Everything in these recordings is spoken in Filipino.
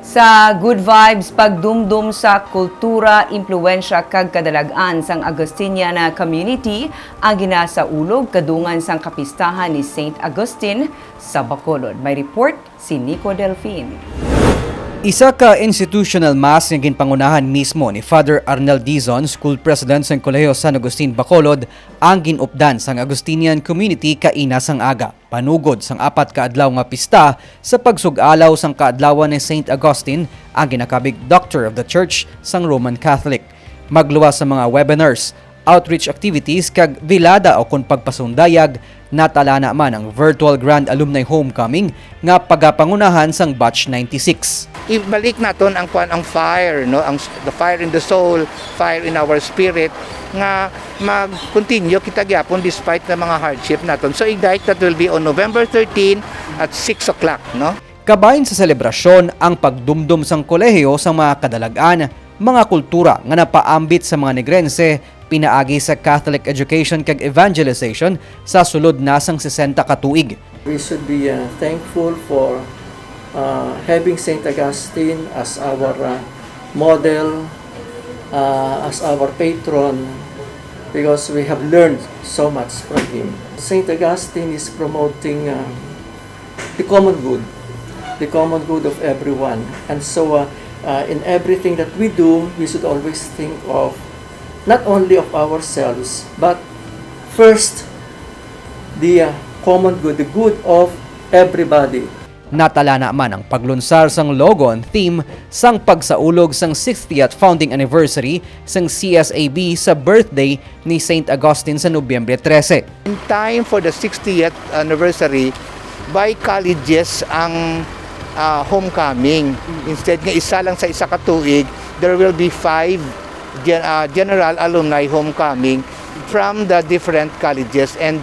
Sa good vibes, pagdumdum sa kultura, impluwensya kag kadalagan sang Agustiniana community ang ginasa ulog kadungan sang kapistahan ni St. Augustine sa Bacolod. May report si Nico Delfin. Isa ka institutional mass nga ginpangunahan mismo ni Father Arnel Dizon, School President sa Kolehiyo San Agustin, Bacolod, ang ginupdan sang Agustinian community kaina sang aga. Panugod sang 4 ka adlaw nga pista sa pagsug-alaw sang kaadlawan ni St. Augustine, ang ginakabig Doctor of the Church sang Roman Catholic. Magluwas sa mga webinars, outreach activities kag vilada o kun pagpasundayag, natala na man ang virtual Grand Alumni Homecoming nga pagapangunahan sang Batch 96. Ibalik naton ang fire, no, the fire in the soul, fire in our spirit nga mag-continue kita gyapon despite the mga hardship naton. So ignite that will be on November 13 at 6 o'clock, no. Kabahin sa selebrasyon ang pagdumdum sang kolehiyo sa mga kadalagan, mga kultura nga napaambit sa mga Negrense, pinaagi sa Catholic education kag evangelization sa sulod na sang 60 ka tuig. We should be thankful for having St. Augustine as our model, as our patron, because we have learned so much from him. St. Augustine is promoting the common good of everyone. And so in everything that we do, we should always think of not only of ourselves, but first, the common good, the good of everybody. Natala na man ang paglunsar sang logo and theme sang pagsaulog sang 60th founding anniversary sang CSAB sa birthday ni St. Augustine sa Nobyembre 13. In time for the 60th anniversary, by colleges ang homecoming. Instead nga isa lang sa isa ka tuig, there will be 5 general alumni homecoming from the different colleges and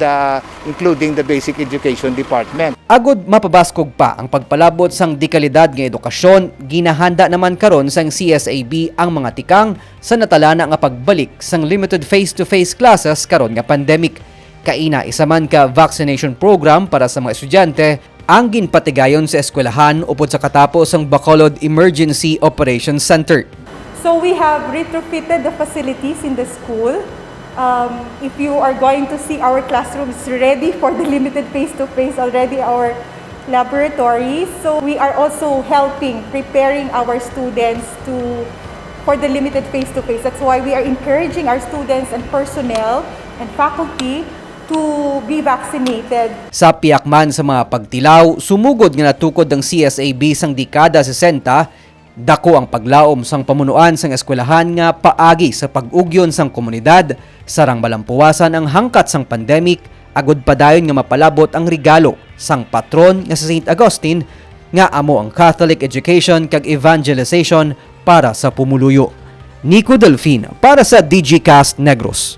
including the basic education department. Agod mapabaskog pa ang pagpalabot sang dekalidad nga edukasyon, ginahanda naman karon sang CSAB ang mga tikang sa natalana nga pagbalik sang limited face-to-face classes karon nga pandemic. Kaina isa man ka vaccination program para sa mga estudyante ang ginpatigayon sa eskwelahan upod sa katapos ang Bacolod Emergency Operations Center. So we have retrofitted the facilities in the school. If you are going to see our classrooms ready for the limited face-to-face, already our laboratories. So we are also preparing our students for the limited face-to-face. That's why we are encouraging our students and personnel and faculty to be vaccinated. Sa piyakman sa mga pagtilaw, sumugod nga natukod ang CSAB sang dekada 60, dako ang paglaom sang pamunuan sang eskwelahan nga paagi sa pag-ugyon sang komunidad, sarang malampuwasan ang hangkat sang pandemic, agud padayon nga mapalabot ang regalo sang patron nga sa St. Augustine nga amo ang Catholic education kag evangelization para sa pumuluyo. Nico Delfin para sa DigiCast Negros.